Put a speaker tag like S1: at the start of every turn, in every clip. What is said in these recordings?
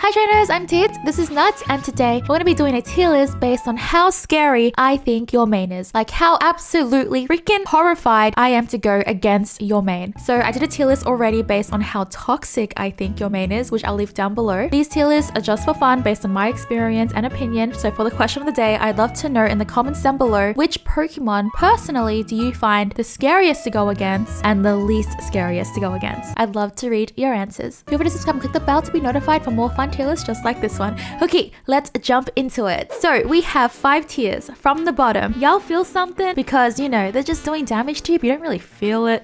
S1: Hi trainers, I'm Teeds, this is Nuts, and today we're going to be doing a tier list based on how scary I think your main is. Like how absolutely freaking horrified I am to go against your main. So I did a tier list already based on how toxic I think your main is, which I'll leave down below. These tier lists are just for fun based on my experience and opinion. So for the question of the day, I'd love to know in the comments down below, which Pokemon personally do you find the scariest to go against and the least scariest to go against? I'd love to read your answers. Feel free to subscribe and click the bell to be notified for more fun tier lists just like this one. Okay, let's jump into it. So we have 5 tiers from the bottom. Y'all feel something? Because, you know, they're just doing damage to you, but you don't really feel it.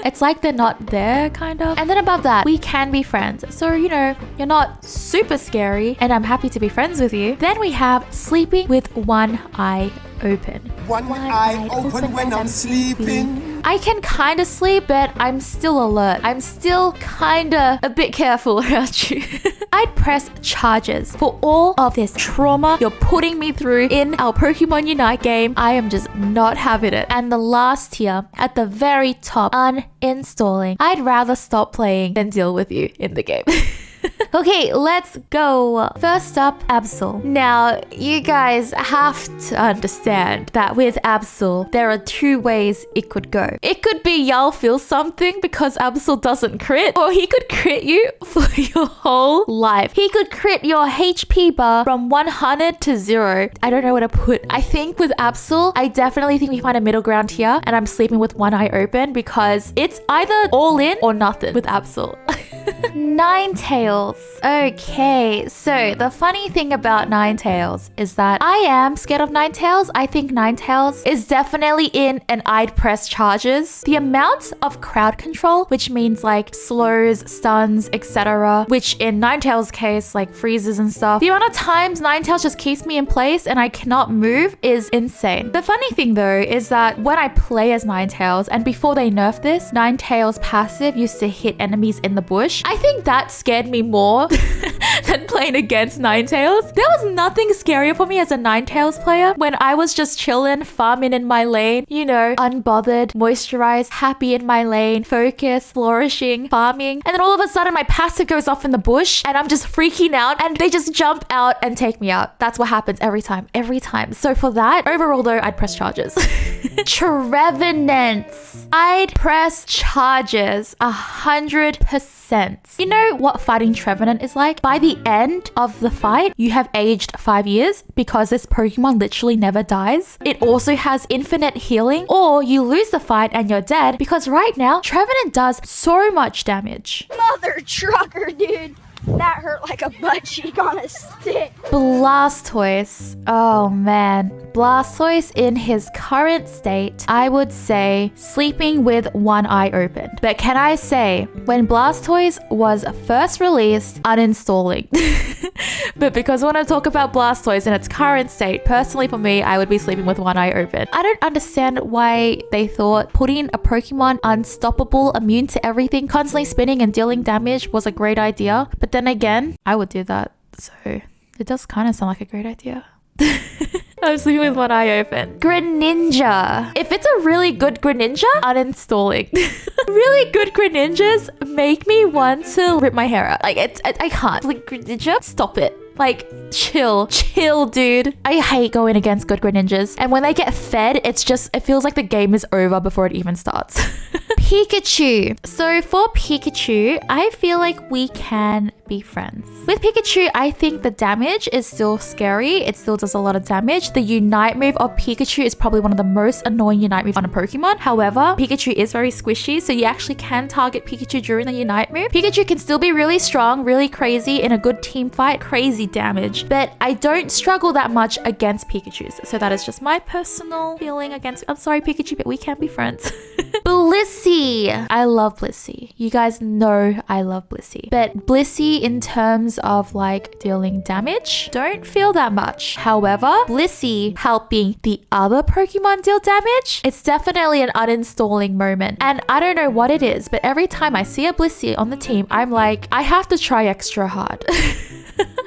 S1: It's like they're not there, kind of. And then above that, we can be friends. So, you know, you're not super scary, and I'm happy to be friends with you. Then we have sleeping with one eye open.
S2: One eye open when I'm sleeping.
S1: I can kind of sleep, but I'm still alert. I'm still kind of a bit careful around you. I'd press charges for all of this trauma you're putting me through in our Pokemon Unite game. I am just not having it. And the last tier, at the very top, uninstalling. I'd rather stop playing than deal with you in the game. Okay, let's go. First up, Absol. Now, you guys have to understand that with Absol, there are 2 ways it could go. It could be y'all feel something because Absol doesn't crit, or he could crit you for your whole life. He could crit your HP bar from 100 to 0. I don't know what to put. I think with Absol, I definitely think we find a middle ground here, and I'm sleeping with one eye open because it's either all in or nothing with Absol. Ninetales. Okay, so the funny thing about Ninetales is that I am scared of Ninetales. I think Ninetales is definitely in and I'd press charges. The amount of crowd control, which means like slows, stuns, etc., which in Ninetales' case, like freezes and stuff. The amount of times Ninetales just keeps me in place and I cannot move is insane. The funny thing though is that when I play as Ninetales, and before they nerfed this, Ninetales passive used to hit enemies in the bush. I think that scared me more than playing against Ninetales. There was nothing scarier for me as a Ninetales player when I was just chilling, farming in my lane, you know, unbothered, moisturized, happy in my lane, focused, flourishing, farming. And then all of a sudden my passive goes off in the bush and I'm just freaking out and they just jump out and take me out. That's what happens every time. So for that, overall though, I'd press charges. Trevenants. I'd press charges 100%. You know what fighting Trevenant is like? By the end of the fight, you have aged 5 years because this Pokemon literally never dies. It also has infinite healing, or you lose the fight and you're dead because right now, Trevenant does so much damage.
S3: Mother trucker, dude. That hurt like a butt cheek on a stick.
S1: Blastoise. Oh man. Blastoise in his current state, I would say sleeping with one eye open. But can I say, when Blastoise was first released, uninstalling. But because I want to talk about Blastoise in its current state, personally for me, I would be sleeping with one eye open. I don't understand why they thought putting a Pokemon unstoppable, immune to everything, constantly spinning and dealing damage was a great idea. But then again, I would do that. So it does kind of sound like a great idea. I'm sleeping with one eye open. Greninja. If it's a really good Greninja, uninstalling. Really good Greninjas make me want to rip my hair out. Like, I can't. Like, Greninja, stop it. Like, chill, dude. I hate going against good Greninjas. And when they get fed, it feels like the game is over before it even starts. Pikachu. So for Pikachu, I feel like we can be friends. With Pikachu, I think the damage is still scary. It still does a lot of damage. The Unite move of Pikachu is probably one of the most annoying Unite moves on a Pokemon. However, Pikachu is very squishy, so you actually can target Pikachu during the Unite move. Pikachu can still be really strong, really crazy in a good team fight, crazy damage, but I don't struggle that much against Pikachus. So that is just my personal feeling against, I'm sorry Pikachu, but we can be friends. Blissey. I love Blissey. You guys know I love Blissey. But Blissey in terms of like dealing damage, don't feel that much. However, Blissey helping the other Pokemon deal damage, it's definitely an uninstalling moment. And I don't know what it is, but every time I see a Blissey on the team, I'm like, I have to try extra hard.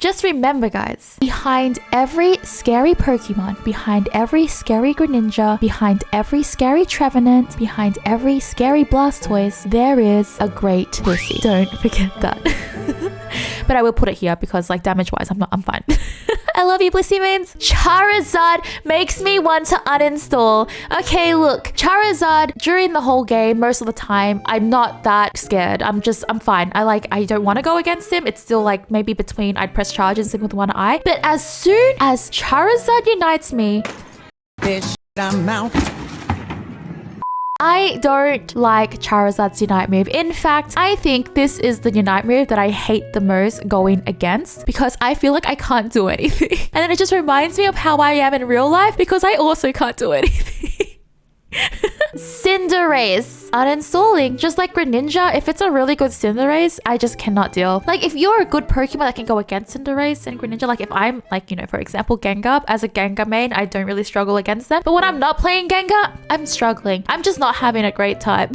S1: Just remember, guys, behind every scary Pokemon, behind every scary Greninja, behind every scary Trevenant, behind every scary Blastoise, there is a great Blissey. Don't forget that. but I will put it here because like damage-wise, I'm fine. I love you, Blissey mains. Charizard makes me want to uninstall. Okay, look, Charizard during the whole game, most of the time, I'm not that scared. I'm fine. I don't want to go against him. It's still like maybe between I'd press charge and sleep with one eye. But as soon as Charizard unites me,
S2: This I'm out.
S1: I don't like Charizard's Unite move. In fact, I think this is the Unite move that I hate the most going against because I feel like I can't do anything. And then it just reminds me of how I am in real life because I also can't do anything. Cinderace. Uninstalling. Just like Greninja, if it's a really good Cinderace, I just cannot deal. Like if you're a good Pokemon that can go against Cinderace and Greninja, like if I'm like, you know, for example, Gengar, as a Gengar main, I don't really struggle against them. But when I'm not playing Gengar, I'm struggling. I'm just not having a great time.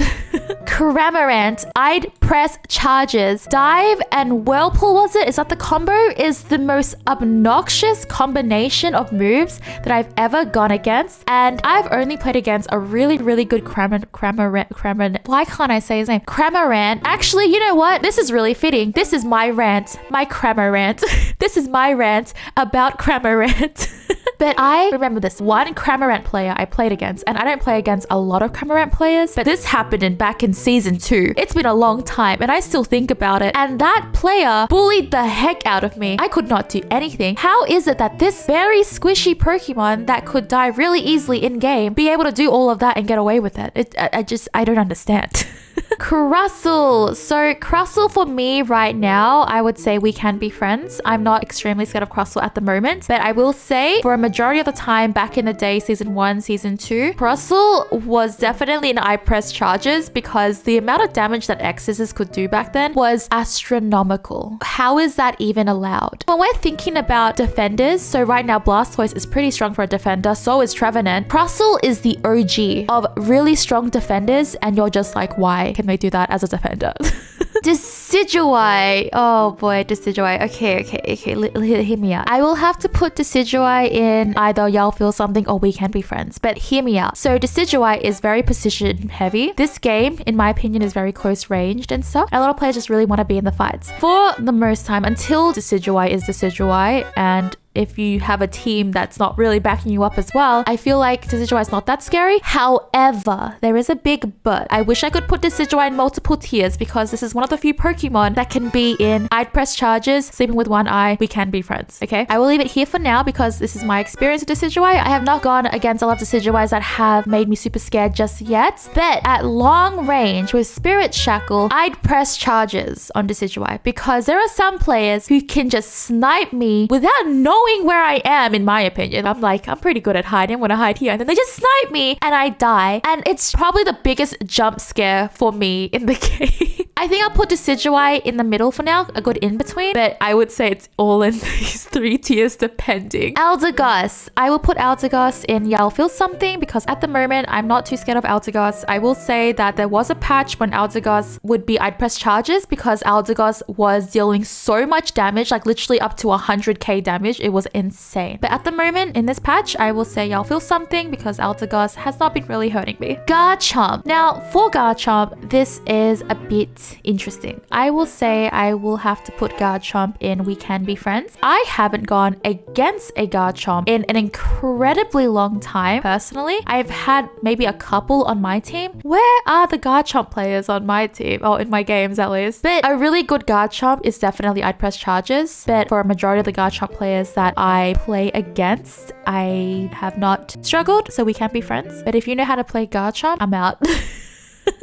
S1: Cramarant, I'd press charges. Dive and Whirlpool, was it? Is that the combo? Is the most obnoxious combination of moves that I've ever gone against. And I've only played against a really, really good Cramarant. Why can't I say his name? Cramarant. Actually, you know what? This is really fitting. This is my rant. My Cramarant. This is my rant about Cramarant. But I remember this one Cramarant player I played against, and I don't play against a lot of Cramarant players, but this happened back in season 2. It's been a long time, and I still think about it. And that player bullied the heck out of me. I could not do anything. How is it that this very squishy Pokemon that could die really easily in game be able to do all of that and get away with it? I don't understand. Crustle. So Crustle for me right now, I would say we can be friends. I'm not extremely scared of Crustle at the moment, but I will say for a majority of the time back in the day, season 1, season 2, Crustle was definitely an I press charges because the amount of damage that X's could do back then was astronomical. How is that even allowed? When we're thinking about defenders, so right now Blastoise is pretty strong for a defender, so is Trevenant. Crustle is the OG of really strong defenders, and you're just like, why can they do that as a defender? Decidueye. Oh boy, Decidueye. Okay. Hear me out. I will have to put Decidueye in either y'all feel something or we can be friends. But hear me out. So Decidueye is very precision heavy. This game, in my opinion, is very close ranged and stuff. A lot of players just really want to be in the fights. For the most time, until Decidueye is Decidueye, and if you have a team that's not really backing you up as well, I feel like Decidueye is not that scary. However, there is a big but. I wish I could put Decidueye in multiple tiers because this is one of the few Pokemon that can be in I'd press charges, sleeping with one eye, we can be friends, okay? I will leave it here for now because this is my experience with Decidueye. I have not gone against a lot of Decidueyes that have made me super scared just yet, but at long range with Spirit Shackle, I'd press charges on Decidueye because there are some players who can just snipe me without knowing where I am, in my opinion. I'm like, I'm pretty good at hiding. I'm gonna hide here. And then they just snipe me and I die. And it's probably the biggest jump scare for me in the game. I think I'll put Decidueye in the middle for now, a good in-between, but I would say it's all in these 3 tiers depending. Eldegoss. I will put Eldegoss in Y'all Feel Something because at the moment, I'm not too scared of Eldegoss. I will say that there was a patch when Eldegoss would be I'd press charges because Eldegoss was dealing so much damage, like literally up to 100k damage. It was insane. But at the moment, in this patch, I will say Y'all Feel Something because Eldegoss has not been really hurting me. Garchomp. Now, for Garchomp, this is a bit interesting. I will say I will have to put Garchomp in We Can Be Friends. I haven't gone against a Garchomp in an incredibly long time. Personally, I've had maybe a couple on my team. Where are the Garchomp players on my team? Oh, in my games at least. But a really good Garchomp is definitely I'd press charges. But for a majority of the Garchomp players that I play against, I have not struggled, so we can't be friends. But if you know how to play Garchomp, I'm out.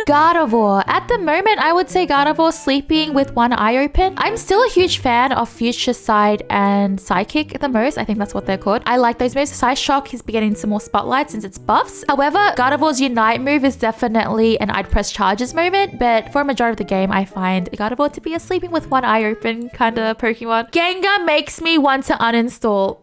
S1: Gardevoir. At the moment, I would say Gardevoir sleeping with one eye open. I'm still a huge fan of Future Sight and Psychic the most. I think that's what they're called. I like those moves. Side Shock is getting some more spotlight since it's buffs. However, Gardevoir's Unite move is definitely an I'd press charges moment, but for a majority of the game, I find Gardevoir to be a sleeping with one eye open kind of Pokemon. Gengar makes me want to uninstall.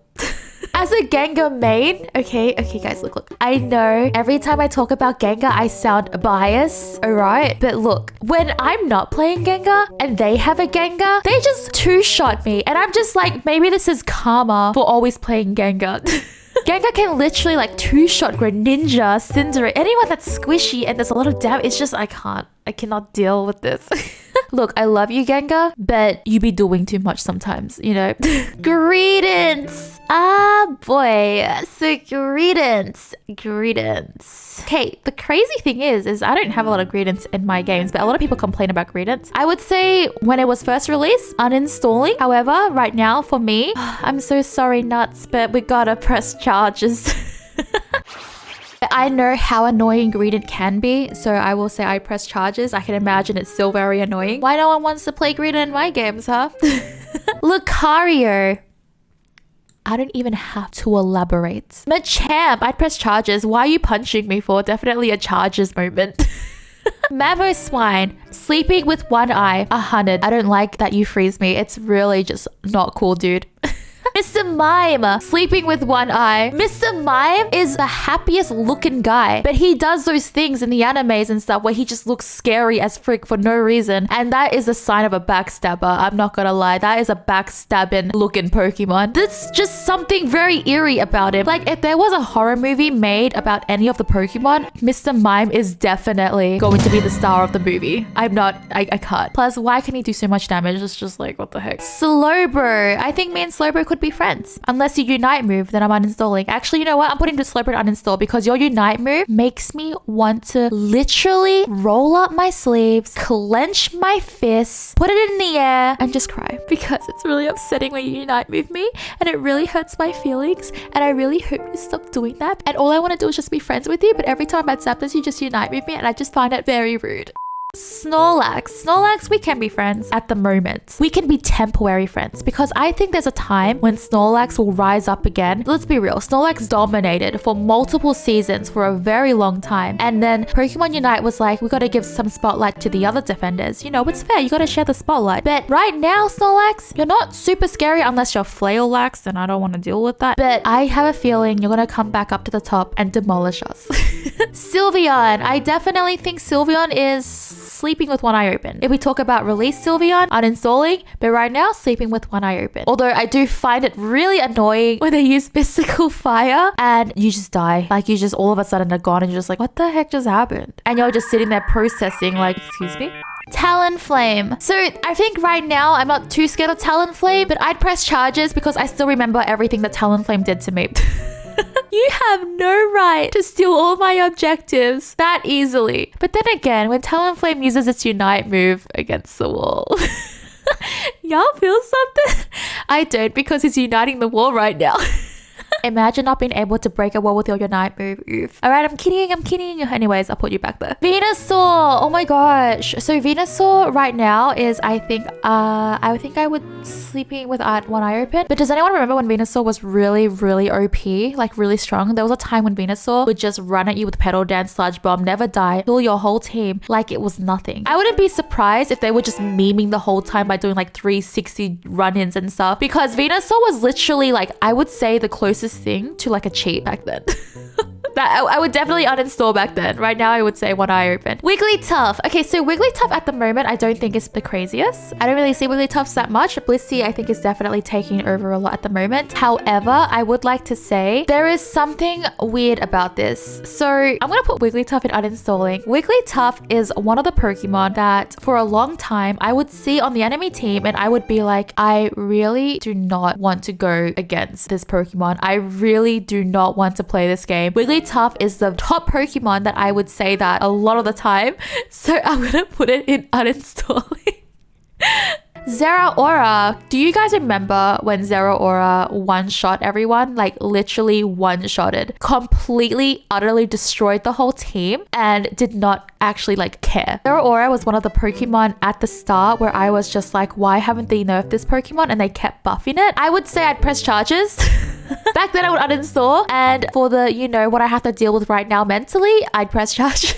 S1: As a Gengar main, okay guys, look. I know every time I talk about Gengar, I sound biased, alright? But look, when I'm not playing Gengar and they have a Gengar, they just two-shot me. And I'm just like, maybe this is karma for always playing Gengar. Gengar can literally like two-shot Greninja, Cinderace, anyone that's squishy and there's a lot of damage. It's just, I cannot deal with this. Look, I love you, Gengar, but you be doing too much sometimes, you know? Greetings! Ah, boy. So, greetings. Okay, the crazy thing is I don't have a lot of greetings in my games, but a lot of people complain about greetings. I would say when it was first released, uninstalling. However, right now, for me, I'm so sorry, Nuts, but we gotta press charges. I know how annoying Greedent can be, so I will say I press charges. I can imagine it's still very annoying. Why no one wants to play Greedent in my games, huh? Lucario. I don't even have to elaborate. Machamp, I'd press charges. Why are you punching me for? Definitely a charges moment. Mamoswine, sleeping with one eye, 100. I don't like that you freeze me. It's really just not cool, dude. Mr. Mime, sleeping with one eye. Mr. Mime is the happiest looking guy, but he does those things in the animes and stuff where he just looks scary as frick for no reason. And that is a sign of a backstabber. I'm not gonna lie. That is a backstabbing looking Pokemon. That's just something very eerie about him. Like if there was a horror movie made about any of the Pokemon, Mr. Mime is definitely going to be the star of the movie. I can't. Plus, why can he do so much damage? It's just like, what the heck? Slowbro. I think me and Slowbro could be friends. Unless you Unite move, then I'm uninstalling. Actually, you know what? I'm putting the Slowbro uninstall because your Unite move makes me want to literally roll up my sleeves, clench my fists, put it in the air, and just cry because it's really upsetting when you Unite move me and it really hurts my feelings and I really hope you stop doing that. And all I want to do is just be friends with you, but every time I zap this, you just Unite move me and I just find it very rude. Snorlax, we can be friends at the moment. We can be temporary friends because I think there's a time when Snorlax will rise up again. Let's be real, Snorlax dominated for multiple seasons for a very long time. And then Pokemon Unite was like, we gotta give some spotlight to the other defenders. You know, it's fair, you gotta share the spotlight. But right now, Snorlax, you're not super scary unless you're Flail-lax, and I don't want to deal with that. But I have a feeling you're gonna come back up to the top and demolish us. Sylveon, I definitely think Sylveon is sleeping with one eye open. If we talk about release Sylveon, uninstalling, but right now, sleeping with one eye open. Although I do find it really annoying when they use mystical fire and you just die. Like you just all of a sudden are gone and you're just like, what the heck just happened? And you're just sitting there processing like, excuse me? Talonflame. So I think right now I'm not too scared of Talonflame, but I'd press charges because I still remember everything that Talonflame did to me. You have no right to steal all my objectives that easily. But then again, when Talonflame uses its Unite move against the wall, y'all feel something? I don't because it's uniting the wall right now. Imagine not being able to break a wall with your Unite move. Oof. Alright, I'm kidding. Anyways, I'll put you back there. Venusaur! Oh my gosh. So Venusaur right now is, I think I would sleeping with one eye open. But does anyone remember when Venusaur was really, really OP? Like really strong? There was a time when Venusaur would just run at you with Petal Dance, Sludge Bomb, never die, kill your whole team like it was nothing. I wouldn't be surprised if they were just memeing the whole time by doing like 360 run-ins and stuff. Because Venusaur was literally like, I would say the closest thing to like a cheat back then. That I would definitely uninstall back then. Right now, I would say one eye open. Wigglytuff. Okay, so Wigglytuff at the moment, I don't think is the craziest. I don't really see Wigglytuffs that much. Blissey, I think, is definitely taking over a lot at the moment. However, I would like to say there is something weird about this. So I'm going to put Wigglytuff in uninstalling. Wigglytuff is one of the Pokemon that for a long time, I would see on the enemy team and I would be like, I really do not want to go against this Pokemon. I really do not want to play this game. Wigglytuff is the top Pokemon that I would say that a lot of the time. So I'm gonna put it in uninstalling. Zeraora. Do you guys remember when Zeraora one-shot everyone? Like literally one-shotted. Completely, utterly destroyed the whole team and did not actually like care. Zeraora was one of the Pokemon at the start where I was just like, why haven't they nerfed this Pokemon? And they kept buffing it. I would say I'd press charges. Back then I would uninstall. And for the, you know, what I have to deal with right now mentally, I'd press charges.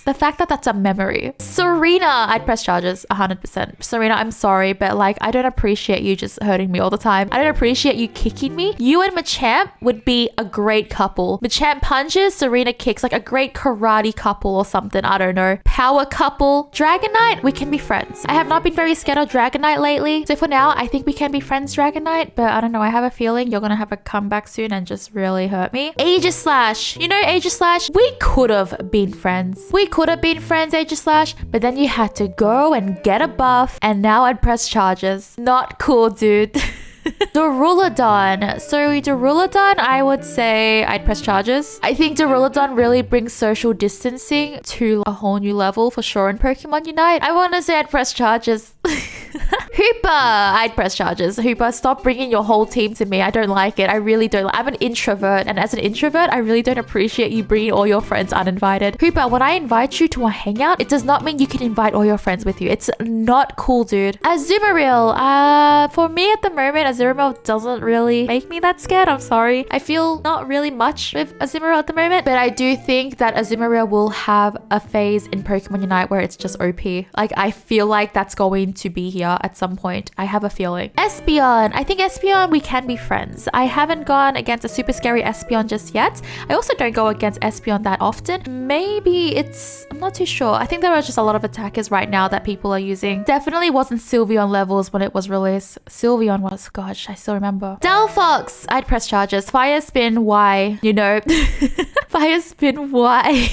S1: The fact that that's a memory. Serena, I'd press charges 100%. Serena, I'm sorry, but like, I don't appreciate you just hurting me all the time. I don't appreciate you kicking me. You and Machamp would be a great couple. Machamp punches, Serena kicks, like a great karate couple or something. I don't know. Power couple. Dragonite, we can be friends. I have not been very scared of Dragonite lately. So for now, I think we can be friends, Dragonite, but I don't know. I have a feeling you're gonna have a comeback soon and just really hurt me. Aegislash. You know Aegislash? We could have been friends. We could have been friends, Aegislash, but then you had to go and get a buff, and now I'd press charges. Not cool, dude. Duraludon. So Duraludon, I would say I'd press charges. I think Duraludon really brings social distancing to a whole new level for sure in Pokemon Unite. I want to say I'd press charges. Hooper, I'd press charges. Hooper, stop bringing your whole team to me. I don't like it. I really don't. I'm an introvert, and as an introvert, I really don't appreciate you bringing all your friends uninvited. Hooper, when I invite you to a hangout, it does not mean you can invite all your friends with you. It's not cool, dude. Azumarill, for me at the moment, Azumarill doesn't really make me that scared. I'm sorry. I feel not really much with Azumarill at the moment, but I do think that Azumarill will have a phase in Pokemon Unite where it's just OP. Like, I feel like that's going to be here at some point. I have a feeling. Espeon. I think Espeon, we can be friends. I haven't gone against a super scary Espeon just yet. I also don't go against Espeon that often. Maybe I'm not too sure. I think there are just a lot of attackers right now that people are using. Definitely wasn't Sylveon levels when it was released. Sylveon was, gosh, I still remember. Delphox. I'd press charges. Fire Spin, why? You know. Fire Spin, why?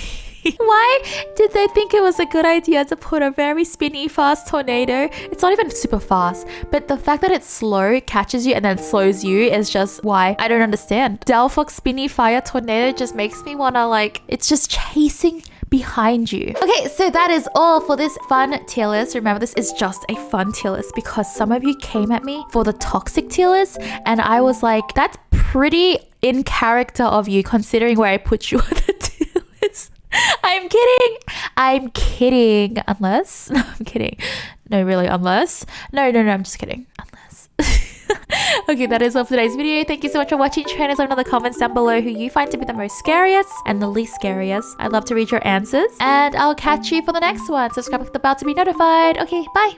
S1: Why did they think it was a good idea to put a very spinny fast tornado? It's not even super fast, but the fact that it's slow, catches you and then slows you is just why. I don't understand. Delphox spinny fire tornado just makes me wanna like, it's just chasing behind you. Okay, so that is all for this fun tier list. Remember, this is just a fun tier list because some of you came at me for the toxic tier list and I was like, that's pretty in character of you considering where I put you on the tier list. I'm kidding. Unless, no, I'm kidding. No, really, unless. No, I'm just kidding. Unless. Okay, that is all for today's video. Thank you so much for watching. Try and let me know in the comments down below who you find to be the most scariest and the least scariest. I'd love to read your answers. And I'll catch you for the next one. Subscribe, click the bell to be notified. Okay, bye.